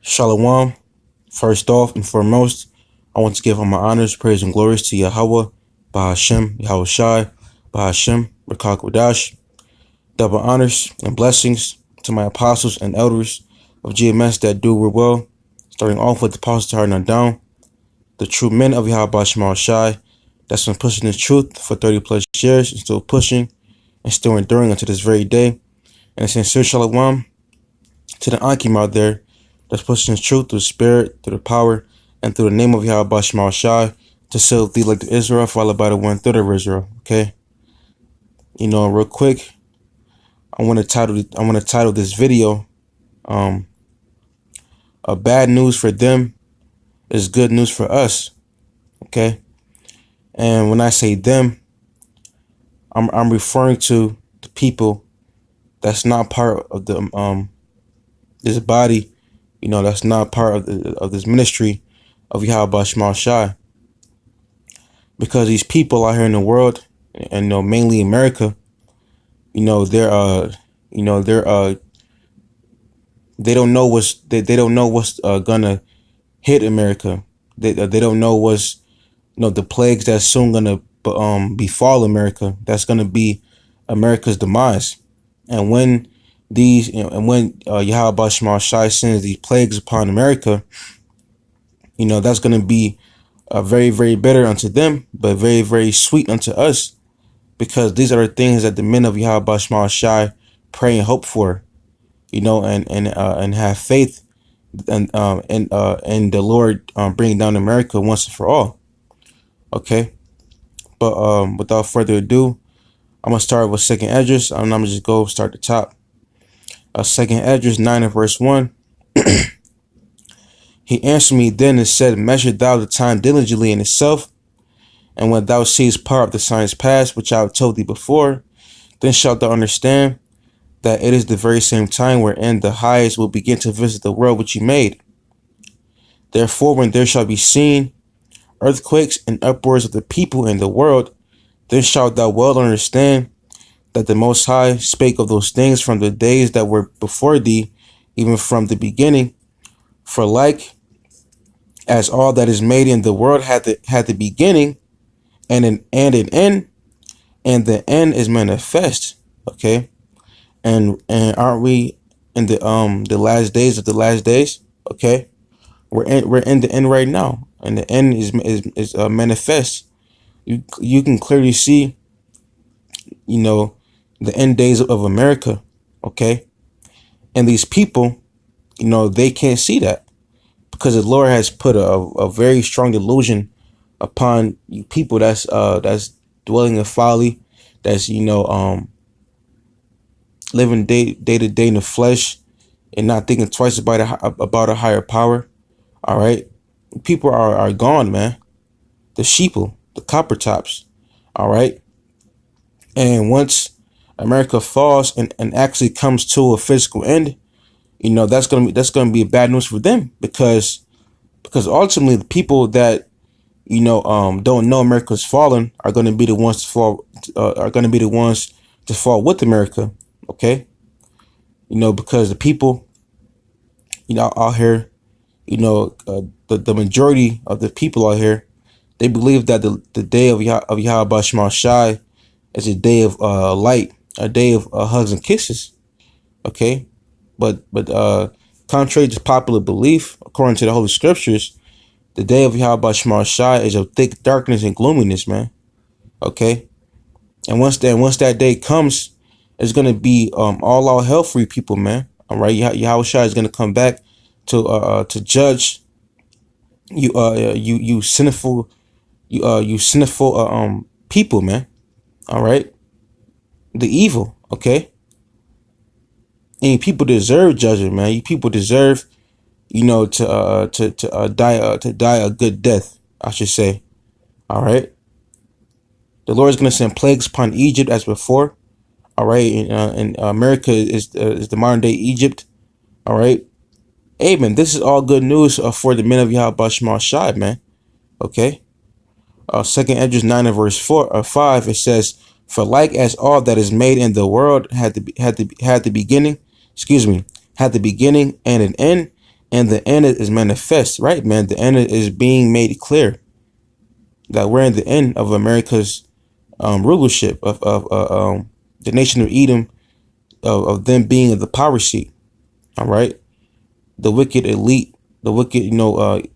Shalawam. First off and foremost, I want to give all my honors, praise, and glories to Yahawah, Ahchyam, Yahawashi, Ahchyam, Qadash. Double honors and blessings to my apostles and elders of GMS that do well, starting off with the apostles Tahar and down, the true men of Yahawashi that's been pushing the truth for 30 plus years and still pushing and still enduring unto this very day. And a sincere Shalawam to the Ahchyam out there that's pushing the truth through the spirit, through the power, and through the name of Yahawashi to seal thee like the Israel, followed by the 1/3 of Israel. Okay. Real quick, I want to title this video, a bad news for them is good news for us. Okay. And when I say them, I'm referring to the people that's not part of the this body, that's not part of this ministry of Yahawashi. Because these people out here in the world, and mainly America, they don't know what's gonna hit America. They don't know what's the plagues that's soon gonna befall America. That's gonna be America's demise. And when Yahawashi sends these plagues upon America, that's gonna be very, very bitter unto them, but very, very sweet unto us, because these are the things that the men of Yahawashi pray and hope for, and have faith and the Lord bringing down America once and for all. Okay, but without further ado, I'm gonna start with 2nd Esdras. I'm gonna just go start the top. 2nd Esdras 9 and verse 1. He answered me then and said, measure thou the time diligently in itself, and when thou seest part of the signs past, which I have told thee before, then shalt thou understand that it is the very same time wherein the highest will begin to visit the world which he made. Therefore, when there shall be seen earthquakes and upwards of the people in the world, then shalt thou well understand that the Most High spake of those things from the days that were before thee, even from the beginning. For like as all that is made in the world had the beginning and an end, and the end is manifest. Okay, and aren't we in the last days of the last days? Okay, we're in the end right now, and the end is manifest. You can clearly see, the end days of America. Okay, and these people, they can't see that, because the Lord has put a very strong delusion upon you people that's dwelling in folly, that's living day to day in the flesh and not thinking twice about a higher power. All right, people are gone, man. The sheeple, the copper tops. All right, and once America falls and actually comes to a physical end, that's gonna be bad news for them, because ultimately the people that don't know America's fallen are going to be the ones to fall. Are going to be the ones to fall with America. Okay, because the people out here, the majority of the people out here, they believe that the day of Yahawashi is a day of light, a day of hugs and kisses. Okay, but contrary to popular belief, according to the Holy Scriptures, the day of Yahawashi is of thick darkness and gloominess, man. Okay, and once that day comes, it's gonna be all out hell for you people, man. All right, Yahawashi is gonna come back to judge you sinful people, man. All right, the evil. Okay. And people deserve judgment, man. You people deserve, to die a good death, I should say. All right. The Lord is going to send plagues upon Egypt as before. All right, and America is the modern day Egypt. All right. Hey, man, this is all good news for the men of Yahawashi, man. Okay. 2nd Esdras 9 and verse 5, it says, for like as all that is made in the world had the beginning and an end, and the end is manifest, right, man? The end is being made clear that we're in the end of America's rulership of the nation of Edom, of them being in the power seat. All right, the wicked elite, the wicked, elite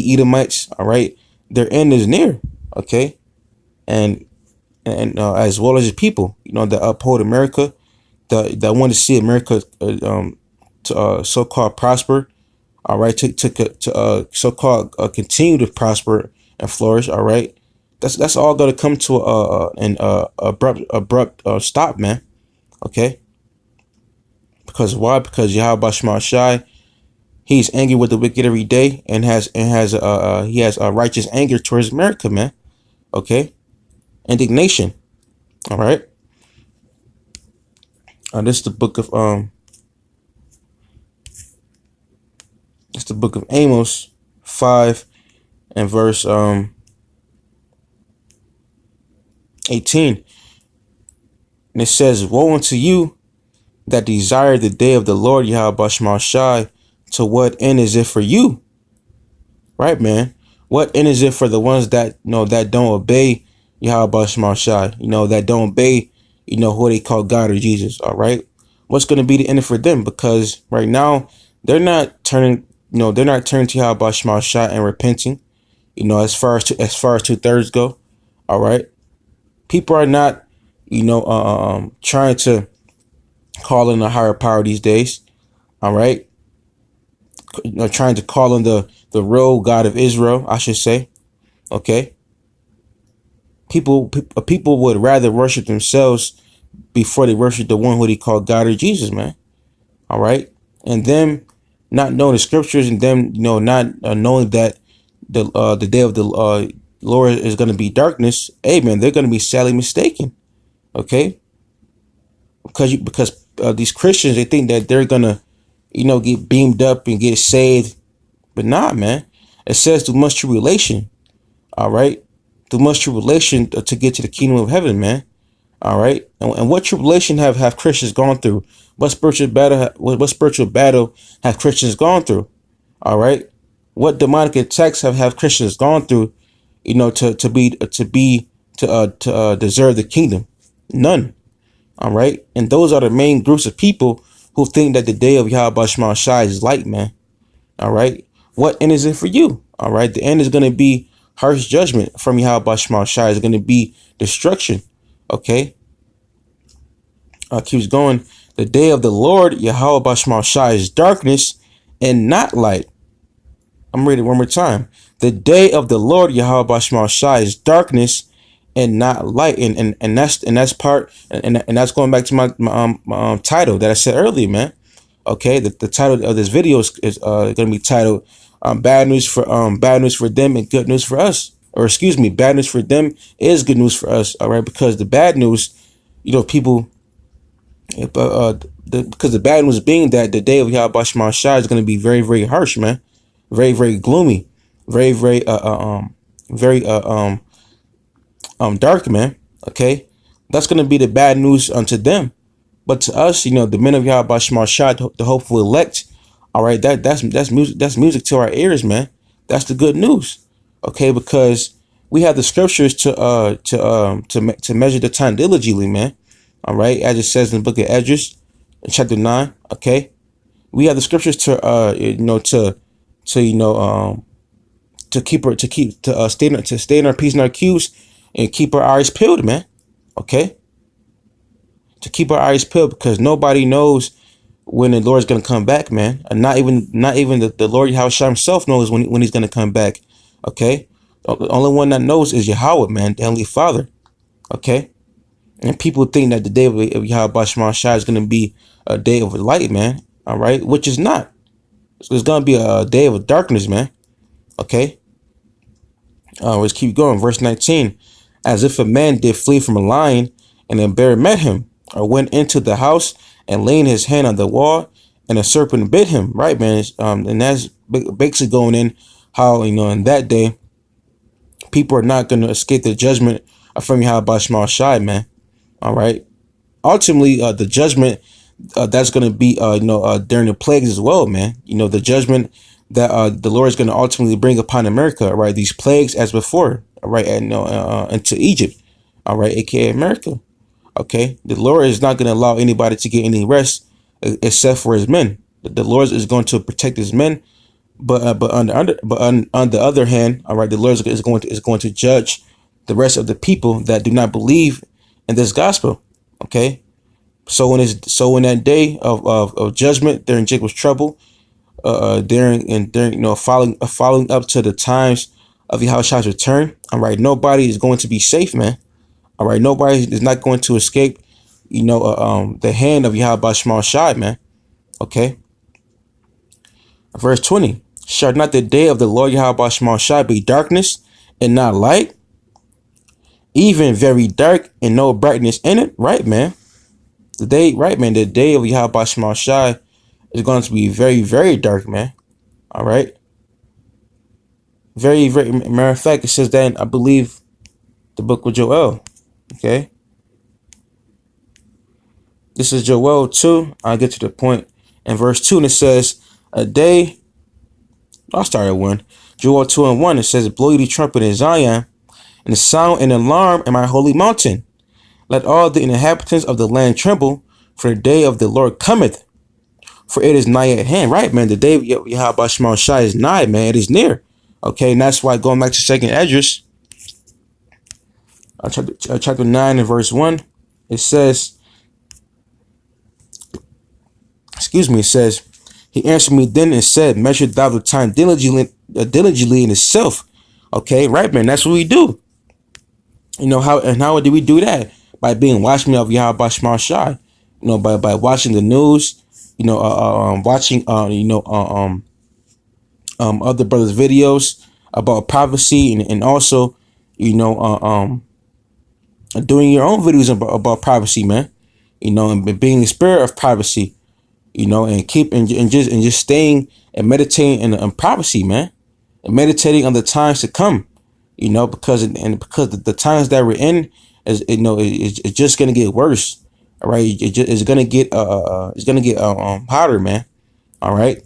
Edomites. All right, their end is near. Okay, and as well as the people, that uphold America, that want to see America so-called prosper. All right, to so-called continue to prosper and flourish. All right, that's all going to come to an abrupt stop, man. Okay, because why? Because Yahawashi, he's angry with the wicked every day, and he has a righteous anger towards America, man. Okay, indignation. All right. This is the book of it's the book of Amos 5 and verse 18. And it says, "Woe unto you that desire the day of the Lord Yahawashi. To what end is it for you?" Right, man. What end is it for the ones that that don't obey Yahawashi, that don't obey, who they call God or Jesus. All right. What's going to be the end for them? Because right now they're not turning, they're not turning to Yahawashi and repenting, as far as 2/3 go. All right. People are not, trying to call in a higher power these days. All right. Trying to call in the real God of Israel, I should say. Okay. People would rather worship themselves before they worship the one who they call God or Jesus, man. All right. And them not knowing the scriptures, and them, not knowing that the day of the Lord is going to be darkness. Hey, man, they're going to be sadly mistaken. Okay. Because these Christians, they think that they're going to, get beamed up and get saved. But nah, man. It says through much tribulation. All right. Through much tribulation to get to the kingdom of heaven, man. All right. And what tribulation have Christians gone through? What spiritual battle have Christians gone through? All right. What demonic attacks have Christians gone through, to deserve the kingdom? None. All right. And those are the main groups of people who think that the day of Yahawashi is light, man. All right. What end is it for you? All right. The end is going to be harsh judgment from Yahawashi. Is going to be destruction. Okay. Keeps going. The day of the Lord Yahawashi is darkness and not light. I'm reading it one more time. The day of the Lord Yahawashi is darkness and not light. And that's part, and that's going back to my title that I said earlier, man. Okay, the title of this video is going to be titled bad news for them and good news for us. Or excuse me, bad news for them is good news for us. All right, because the bad news, people, because the bad news being that the day of Yahawashi is going to be very, very harsh, man. Very, very gloomy. Very, very dark, man. Okay, that's going to be the bad news unto them. But to us, the men of Yahawashi, the hopeful elect, all right, that's music. That's music to our ears, man. That's the good news. Okay, because we have the scriptures to measure the time diligently, man. All right, as it says in the book of Esdras, in chapter 9. Okay, we have the scriptures to stay in our P's and our Q's and keep our eyes peeled, man. Okay, to keep our eyes peeled, because nobody knows when the Lord's gonna come back, man. And not even the Lord Yahawashi himself knows when he's gonna come back. Okay, the only one that knows is Yahawah, man, the Heavenly Father. Okay. And people think that the day of Yahawashi is going to be a day of light, man. All right. Which is not. So it's going to be a day of darkness, man. Okay. Let's keep going. Verse 19. As if a man did flee from a lion, and a bear met him, or went into the house and laying his hand on the wall, and a serpent bit him. Right, man. And that's basically going in how, in that day, people are not going to escape the judgment from Yahawashi, man. All right. Ultimately, the judgment that's going to be during the plagues as well, man. The judgment that the Lord is going to ultimately bring upon America, right? These plagues as before, right? And into Egypt, all right, aka America. Okay, the Lord is not going to allow anybody to get any rest except for His men. The Lord is going to protect His men, but on the other hand, all right, the Lord is going to judge the rest of the people that do not believe in this gospel. Okay, so in that day of judgment during Jacob's trouble, during following up to the times of Yahawah's return, all right, nobody is going to be safe, man. All right, nobody is not going to escape, the hand of Yahawah Shai, man. Okay, verse 20: Shall not the day of the Lord Yahawah Shai be darkness and not light, even very dark and no brightness in it? Right, man. The day, right, man. The day of Yahawah Shai is going to be very, very dark, man. All right. Very, very. Matter of fact, it says that in, I believe, the book of Joel. Okay. This is Joel 2. I'll get to the point. In verse 2, and it says, a day. I'll start at 1. Joel 2 and 1. It says, blow ye the trumpet in Zion, and the sound and alarm in my holy mountain. Let all the inhabitants of the land tremble, for the day of the Lord cometh. For it is nigh at hand. Right, man. The day of Yahawah Shai is nigh, man. It is near. Okay, and that's why going back to 2nd Esdras, chapter 9 and verse 1, it says, it says, he answered me then and said, measure thou the time diligently in itself. Okay, right, man. That's what we do. How do we do that? By being watchmen of Yahawah Shai. By watching the news, watching other brothers' videos about prophecy, and also, doing your own videos about prophecy, man. And being the spirit of prophecy, and just staying and meditating in prophecy, man, and meditating on the times to come, because the times that we're in it's just gonna get worse. All right, it's gonna get hotter, man. All right,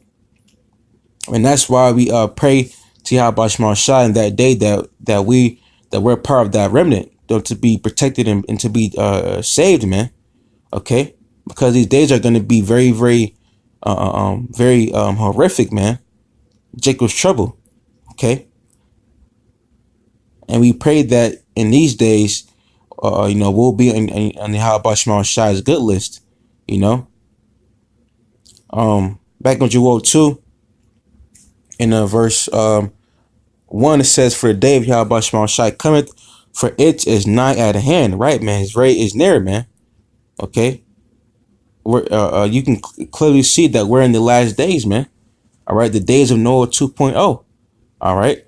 and that's why we pray to Yahawah Shai in that day that we're part of that remnant, to be protected and to be saved, man. Okay, because these days are gonna be very, very horrific, man. Jacob's trouble. Okay, and we pray that in these days, we'll be on the Yahawah Shai's good list. Back on Joel 2, in verse 1, it says, for the day of Yahawah Shai cometh, for it is nigh at hand. Right, man. It's near, man. Okay, you can clearly see that we're in the last days, man. All right, the days of Noah 2.0. All right,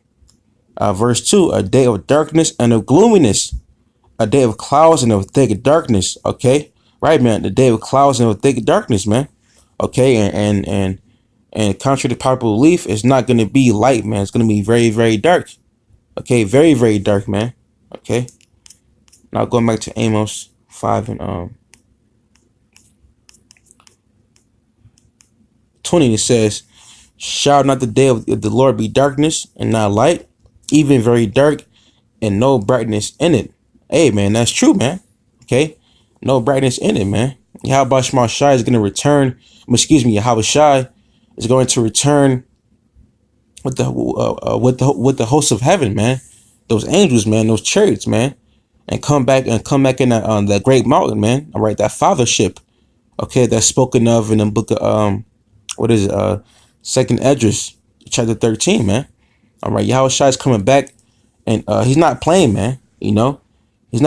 verse 2, a day of darkness and of gloominess, a day of clouds and of thick darkness. Okay, right, man. The day of clouds and of thick darkness, man. Okay, and contrary to popular belief, it's not going to be light, man. It's going to be very, very dark. Okay, very, very dark, man. Okay, now going back to Amos 5 and 20, it says, shall not the day of the Lord be darkness and not light, even very dark and no brightness in it? Hey, man, that's true, man. Okay, no brightness in it, man. Yahawah Shai is going to return. Yahawah Shai is going to return with the hosts of heaven, man. Those angels, man. Those chariots, man, and come back in that great mountain, man. All right, that fathership. Okay, that's spoken of in the book of what is it? 2nd Esdras, chapter 13, man. All right, Yahawah Shai is coming back, and he's not playing, man. He's not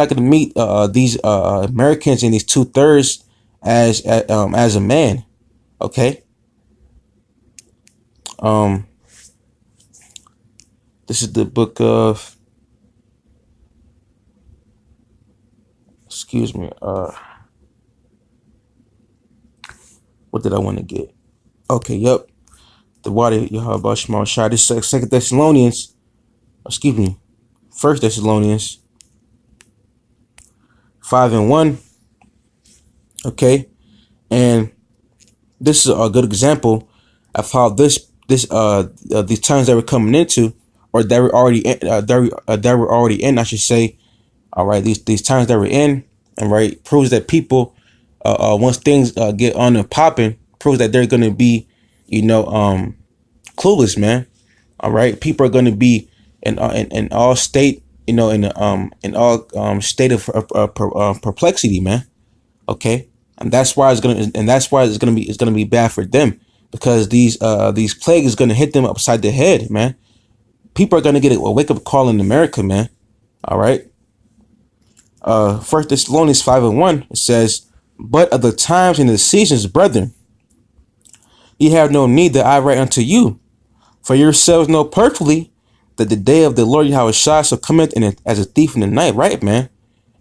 going to meet these Americans in these 2/3 as a man. Okay. This is the book of. Excuse me. What did I want to get? Okay. Yep. The water Yahawah Shai. This is 2 Thessalonians. Excuse me. 1 Thessalonians 5 and 1. Okay, And this is a good example of how these times that we're coming into, or that we're already in, that we're already in, I should say. All right, these times that we're in, and right, proves that people, once things get on and popping, proves that they're gonna be, clueless, man. All right, people are gonna be in all state, in all state of perplexity, man. Okay, and that's why it's gonna be bad for them, because these plagues is gonna hit them upside the head, man. People are gonna get a wake up call in America, man. All right. First Thessalonians 5:1, it says, "But of the times and the seasons, brethren, ye have no need that I write unto you, for yourselves know perfectly that the day of the Lord Yahawashi shall cometh in as a thief in the night," right, man?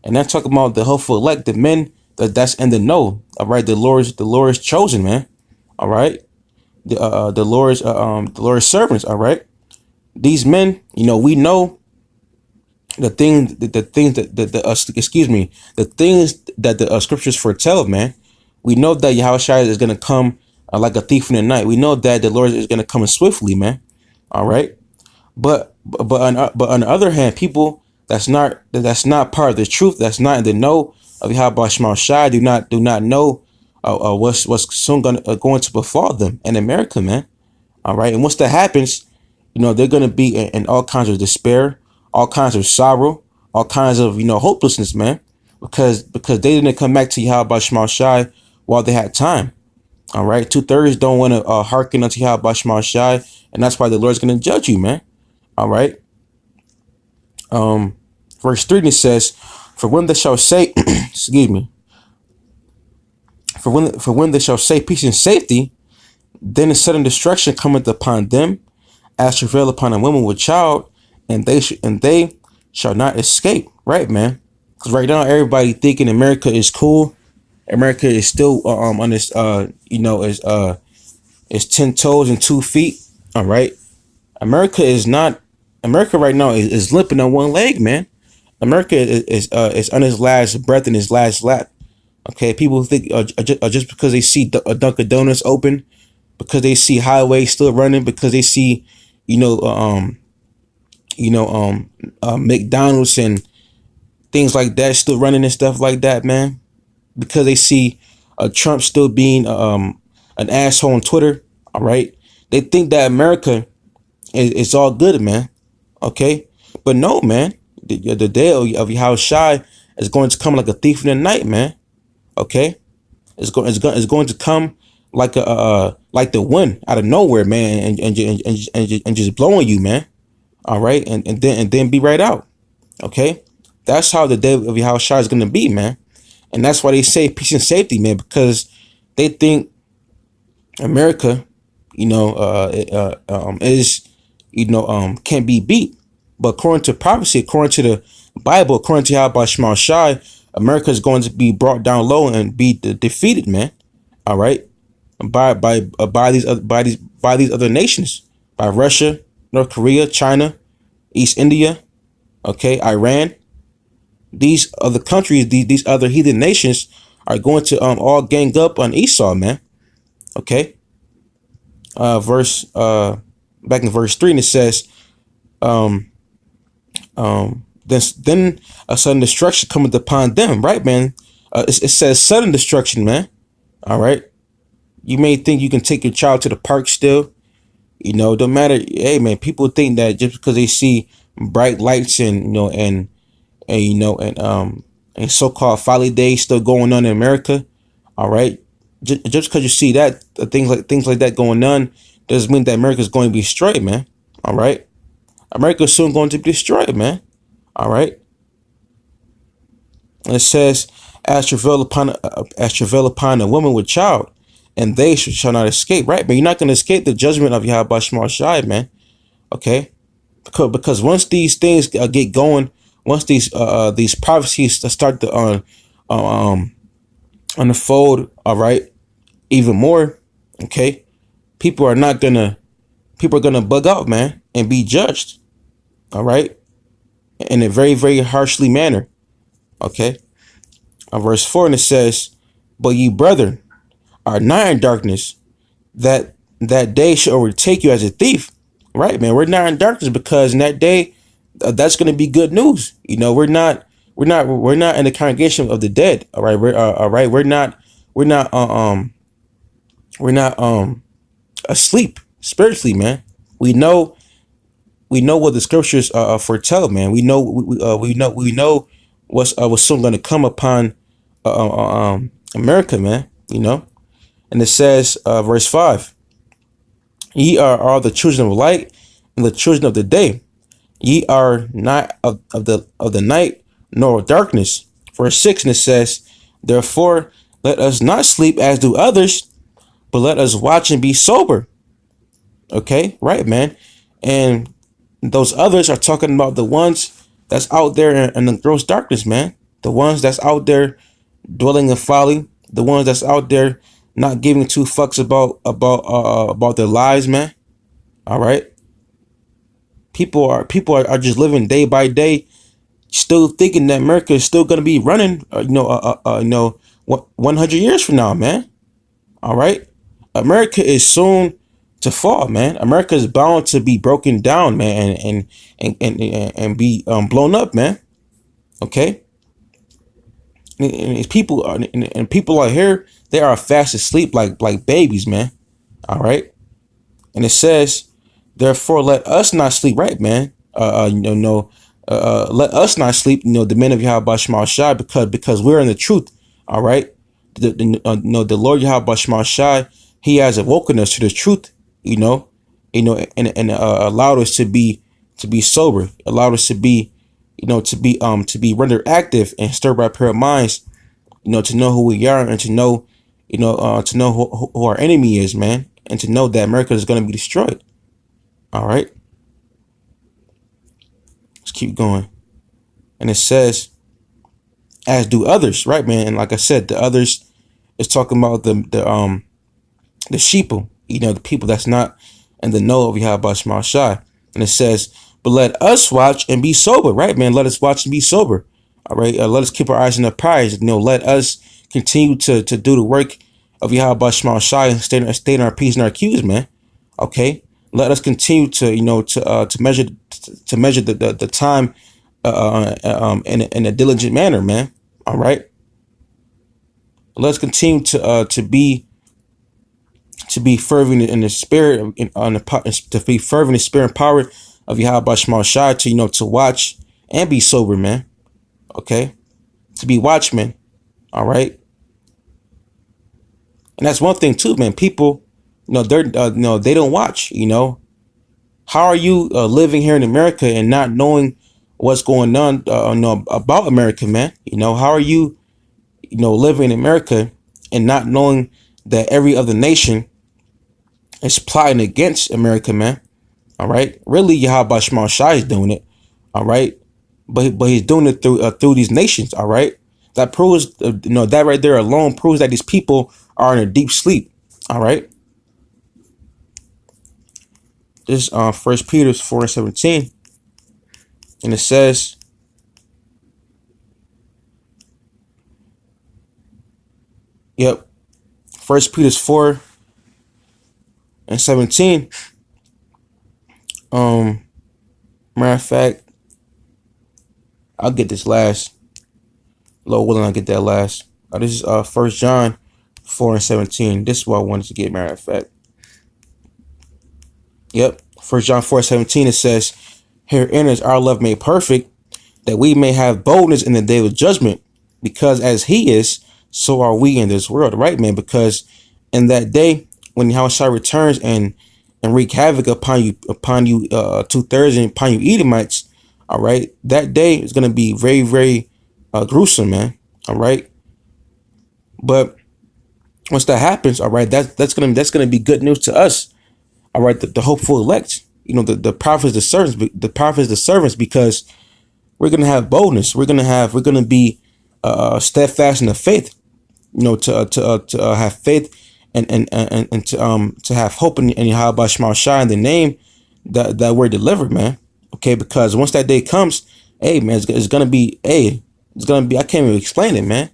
And that's talking about the hopeful elect, the men that's in the know. All right, the Lord's chosen, man. All right, the Lord's servants. All right, these men, we know the things that the things that the scriptures foretell, man. We know that Yahawashi is gonna come like a thief in the night. We know that the Lord is gonna come swiftly, man. All right, but on the other hand, people that's not part of the truth, that's not in the know of Yahawashi, do not know what's soon going to befall them in America, man. All right, and once that happens, they're gonna be in all kinds of despair, all kinds of sorrow, all kinds of hopelessness, man, because they didn't come back to Yahawashi while they had time. All right, 2/3 don't want to hearken unto Yahawashi, and that's why the Lord's gonna judge you, man. All right. Verse 3, it says, "For when they shall say, excuse me, for when they shall say peace and safety, then a sudden destruction cometh upon them, as travail upon a woman with child, and they shall not escape." Right, man? Because right now everybody thinking America is cool. America is still on this is 10 toes and 2 feet. All right. America is not. America right now is limping on one leg, man. America is on his last breath and his last lap. Okay, people think just because they see a Dunkin' Donuts open, because they see Highway still running, because they see, McDonald's and things like that still running and stuff like that, man. Because they see Trump still being an asshole on Twitter. All right, they think that America is all good, man. Okay, but no, man. The day of Yahawashi is going to come like a thief in the night, man. Okay, it's going to come like like the wind out of nowhere, man, and just blowing you, man. All right, and then be right out. Okay, that's how the day of Yahawashi is going to be, man. And that's why they say peace and safety, man, because they think America, is can't be beat. But according to prophecy, according to the Bible, according to Yahawashi, America is going to be brought down low and be defeated, man. All right, by these other nations, by Russia, North Korea, China, East India, okay, Iran. These other countries, these other heathen nations, are going to all gang up on Esau, man. Okay. Back in verse 3, and it says, then a sudden destruction cometh upon them, right, man? It says sudden destruction, man. All right. You may think you can take your child to the park still. Don't matter. Hey, man, people think that just because they see bright lights and so-called folly days still going on in America, all right. Just because you see that things like that going on doesn't mean that America is going to be destroyed, man. All right, America is soon going to be destroyed, man. All right. And it says, as travail upon a woman with child, and they shall not escape. Right, man. You're not going to escape the judgment of Yahawashi, man. Okay, because once these things get going, once these prophecies start to unfold, all right, even more, okay, people are gonna bug out, man, and be judged, all right, in a very, very harshly manner. Okay, verse 4, and it says, "But ye brethren, are not in darkness, that day shall overtake you as a thief. Right, man. We're not in darkness because in that day, that's going to be good news. We're not in the congregation of the dead. All right, all right. We're not, we're not asleep spiritually, man. We know, we know what the scriptures foretell, man. We know what's soon going to come upon America, man. And it says, verse 5, ye are all the children of light and the children of the day. Ye are not of the night nor of darkness. Verse 6, and it says, therefore let us not sleep as do others, but let us watch and be sober. Okay, right, man. And those others are talking about the ones that's out there in the gross darkness, man. The ones that's out there dwelling in folly. The ones that's out there not giving two fucks about their lives, man. All right. People are just living day by day, still thinking that America is still gonna be running, 100 years from now, man. All right. America is soon to fall, man. America is bound to be broken down, man, and be blown up, man. Okay. And people out here, they are fast asleep like babies, man. All right. And it says, therefore let us not sleep, right, man. Let us not sleep, the men of Yahawashi, because we're in the truth. All right. The Lord Yahawashi, he has awoken us to the truth, and allowed us to be sober, allowed us to be, to be rendered active and stirred by prayer minds, to know who we are and to know, to know who our enemy is, man, and to know that America is going to be destroyed. All right. Let's keep going. And it says, as do others, right, man. And like I said, the others is talking about the sheeple, the people that's not in the know of Yahawashi. And it says, but let us watch and be sober, right, man. Let us watch and be sober. All right. Let us keep our eyes on the prize. Let us continue to do the work of Yahawashi and stay in our P's and our Q's, man. Okay. Let us continue to measure the time in a diligent manner, man. All right. Let's continue to be fervent in the spirit, to be fervent in the spirit and power of Yahawashi, to watch and be sober, man. Okay, to be watchmen. All right. And that's one thing too, man. People, they don't watch. How are you living here in America and not knowing what's going on about America, man? How are you, living in America and not knowing that every other nation is plotting against America, man? All right. Really, Yahawashi is doing it. All right. But he's doing it through these nations. All right. That proves, that right there alone proves that these people are in a deep sleep. All right. This 1 Peter 4:17, and it says, yep, 1 Peter 4:17. Matter of fact, I'll get this last. Lord willing, I'll get that last. This is 1 John 4:17. This is what I wanted to get. Matter of fact. Yep. 1 John 4:17, it says, herein is our love made perfect, that we may have boldness in the day of judgment, because as he is, so are we in this world. Right, man? Because in that day, when Yahawashi returns and wreak havoc upon you, 2/3, and upon you Edomites, all right, that day is going to be very, very gruesome, man. All right. But once that happens, all right, that's gonna be good news to us. All right, the hopeful elect, the prophets, the servants, because we're gonna have boldness. We're gonna be steadfast in the faith. To have faith and to have hope in Yahawashi, in the name that we're delivered, man. Okay, because once that day comes, hey, man, it's gonna be I can't even explain it, man.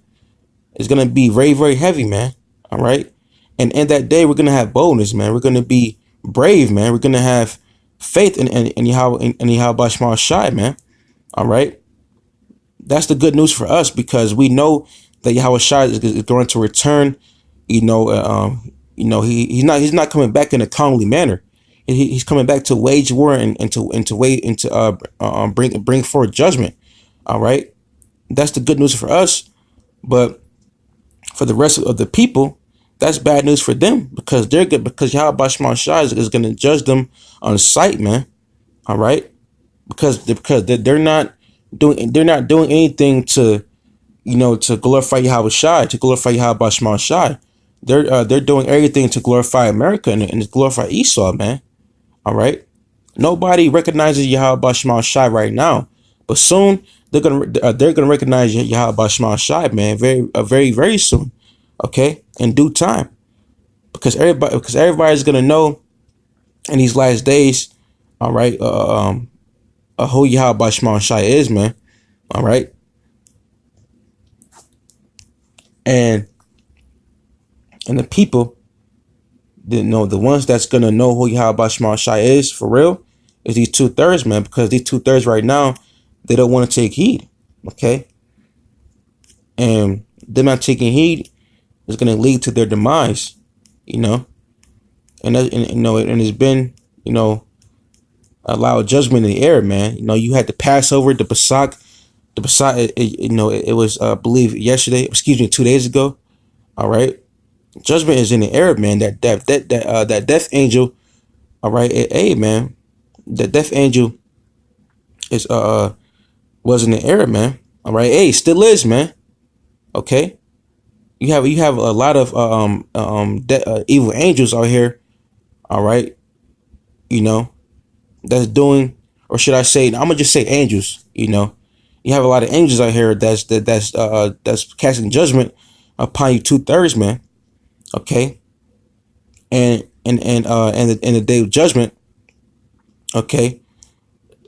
It's gonna be very, very heavy, man. All right. And in that day, we're gonna have boldness, man. We're gonna be brave, man. We're gonna have faith in Yahweh Shai, man. All right. That's the good news for us because we know that Yahawashi is going to return. He's not coming back in a calmly manner. He's coming back to wage war and to bring forth judgment. All right, that's the good news for us. But for the rest of the people, that's bad news for them because they're good because Yahweh Shai is going to judge them on sight, man. All right, because they're not doing anything to to glorify Yahawashi, to glorify Yahweh Shai. They're doing everything to glorify America and to glorify Esau, man. All right. Nobody recognizes Yahweh Shai right now, but soon they're gonna recognize Yahweh Shai, man. Very soon. Okay, in due time, because everybody's gonna know in these last days. All right. Who Yahweh Shai is, man. All right. And the people, the ones that's gonna know who Yahweh Shai is for real is these 2/3, man. Because these 2/3 right now, they don't want to take heed. Okay, and them not taking heed is gonna lead to their demise. And it's been a lot of judgment in the air, man. You had the Passover, the Pesach. The Pesach, it was I believe yesterday. Excuse me, 2 days ago. All right. Judgment is in the air, man. That death angel, all right. Hey, man, that death angel is was in the air, man. All right. Hey, still is, man. Okay. You have a lot of evil angels out here. All right. That's doing, or should I say, I'm gonna just say angels. You have a lot of angels out here that's casting judgment upon you 2/3, man. Okay, and the day of judgment, okay,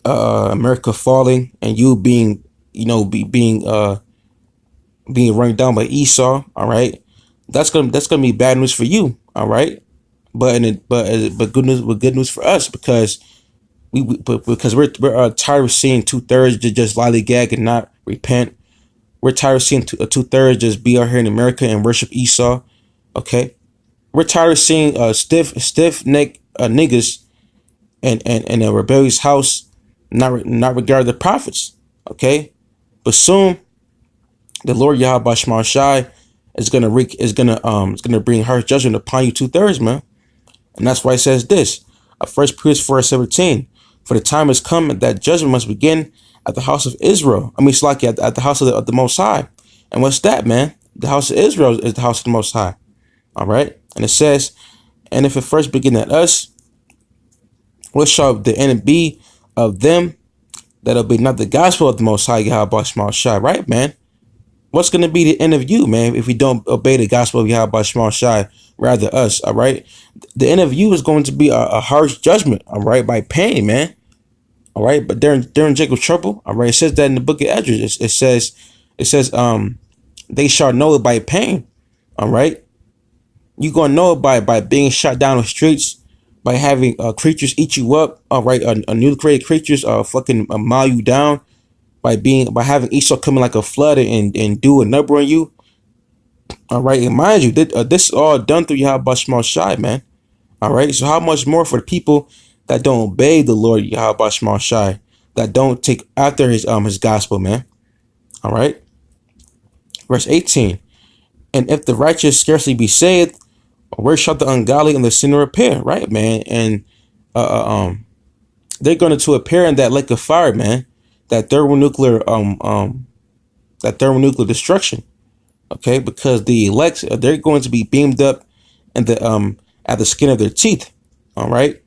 America falling and you being being run down by Esau. All right, that's gonna be bad news for you. All right, but good news for us because we're tired of seeing 2/3 just lollygag and not repent. We're tired of seeing 2/3 just be out here in America and worship Esau. Okay, we're tired of seeing stiff neck niggas and a rebellious house not regard the prophets. Okay, but soon the Lord Yahweh Shai is gonna bring harsh judgment upon you 2/3, man. And that's why it says this, 1 Peter 4:17. For the time has come that judgment must begin at the house of Israel. I mean, it's like at the house of the Most High. And what's that, man? The house of Israel is the house of the Most High. All right. And it says, and if it first begin at us, what shall the end be of them that'll be not the gospel of the Most High, Yahweh Shai, right, man? What's going to be the end of you, man, if we don't obey the gospel of Yahweh Shai, rather us, all right? The end of you is going to be a harsh judgment, all right, by pain, man. All right, but during Jacob's trouble, all right, it says that in the book of Esdras. It says, they shall know it by pain, all right? You're going to know it by being shot down the streets, by having creatures eat you up, all right, newly created creatures fucking maul you down, by having Esau coming like a flood and do a number on you. All right, and mind you, this is all done through Yahweh Shai, man. All right, so how much more for the people that don't obey the Lord Yahweh Shai, that don't take after his gospel, man. All right, verse 18. And if the righteous scarcely be saved, where shall the ungodly and the sinner appear? Right, man, and they're going to appear in that lake of fire, man. That thermonuclear destruction. Okay, because the elect, they're going to be beamed up in the at the skin of their teeth. All right,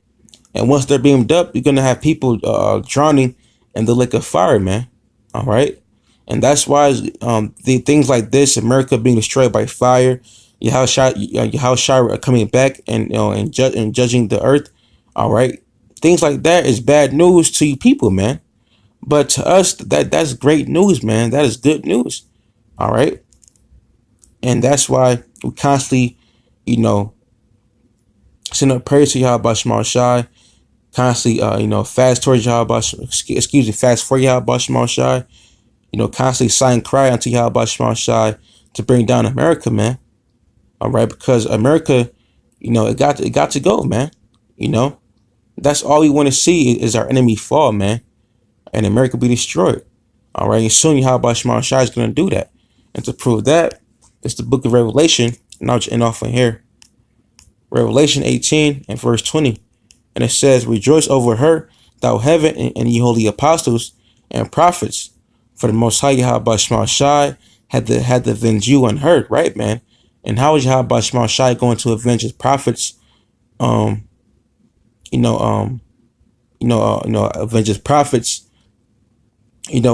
and once they're beamed up, you're gonna have people drowning in the lake of fire, man. All right, and that's why the things like this, America being destroyed by fire, Yahawashi coming back and judging the earth. All right, things like that is bad news to you people, man. But to us, that's great news, man. That is good news. All right. And that's why we constantly, you know, send up praise to Yahawashi Shai, constantly, fast towards Yahawashi, fast for Yahawashi Shai, constantly sign cry unto Yahawashi Shai to bring down America, man. All right, because America, it got to go, man. That's all we want to see is our enemy fall, man, and America be destroyed. All right, and soon Yahawashi Shai is going to do that, and to prove that, it's the book of Revelation, and I'll just end off on here. Revelation 18 and verse 20. And it says, rejoice over her, thou heaven, and ye holy apostles and prophets. For the Most High Yahawashi Shai had to avenge you on her, right, man? And how is Yahawashi Shai going to avenge his prophets? Avenge his prophets, and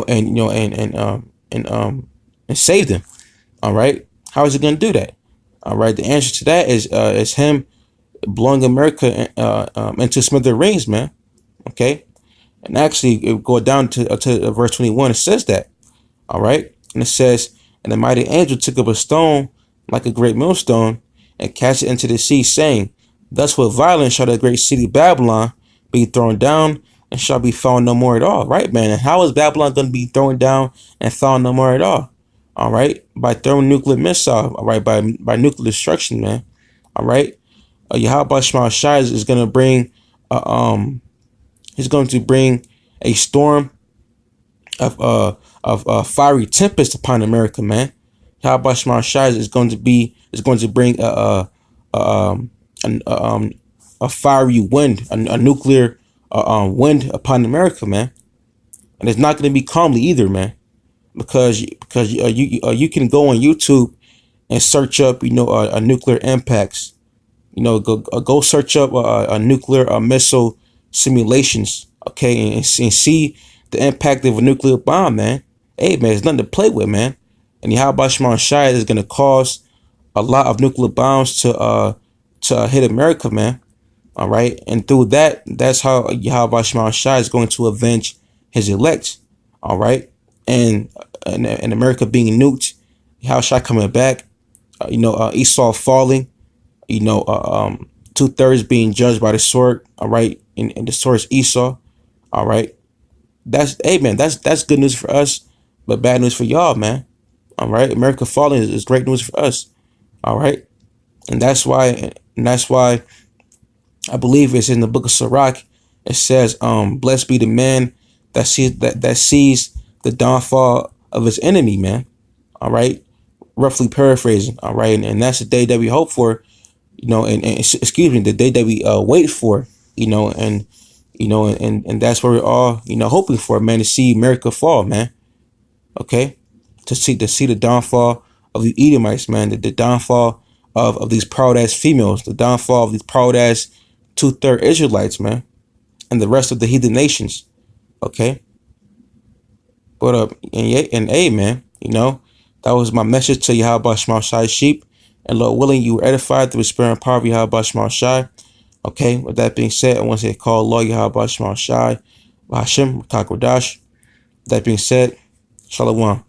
save them. All right. How is he going to do that? All right. The answer to that is him blowing America into smithereens, man. Okay. And actually, it go down to verse 21. It says that. All right. And it says, and the mighty angel took up a stone like a great millstone and cast it into the sea, saying, thus with violence shall the great city Babylon be thrown down and shall be found no more at all. Right, man. And how is Babylon going to be thrown down and found no more at all? All right. By throwing nuclear missile. All right. By nuclear destruction, man. All right. Yahawashi Shai is going to bring he's going to bring a storm of fiery tempest upon America, man. Yahawashi Shai is going to bring a fiery wind, a nuclear wind upon America, man. And it's not going to be calmly either, man, because you can go on YouTube and search up a nuclear impacts. Go search up a nuclear missile simulations, okay, and see the impact of a nuclear bomb, man. Hey, man, it's nothing to play with, man. And Yahawashi Shai is going to cause a lot of nuclear bombs to hit America, man. All right, and through that, that's how Yahawashi Shai is going to avenge his elect. All right, and America being nuked, Yahawashi coming back, Esau falling. 2/3 being judged by the sword. All right. And the sword is Esau. All right. That's good news for us, but bad news for y'all, man. All right. America falling is great news for us. All right. And that's why I believe it's in the book of Sirach. It says, blessed be the man that sees the downfall of his enemy, man. All right. Roughly paraphrasing. All right. And that's the day that we hope for. And excuse me, the day that we wait for, and that's where we're all, hoping for, man, to see America fall, man. Okay, to see the downfall of the Edomites, man, the downfall of these proud ass females, the downfall of these proud ass 2/3 Israelites, man, and the rest of the heathen nations. Okay, but hey, man, that was my message to Yahawashi Shai sheep. And Lord willing, you were edified through the spirit and power of Yahawashi Shai. Okay, with that being said, I want to say call Lord Yahawashi Shai, Ahchyam, Qadash. That being said, Shalawam.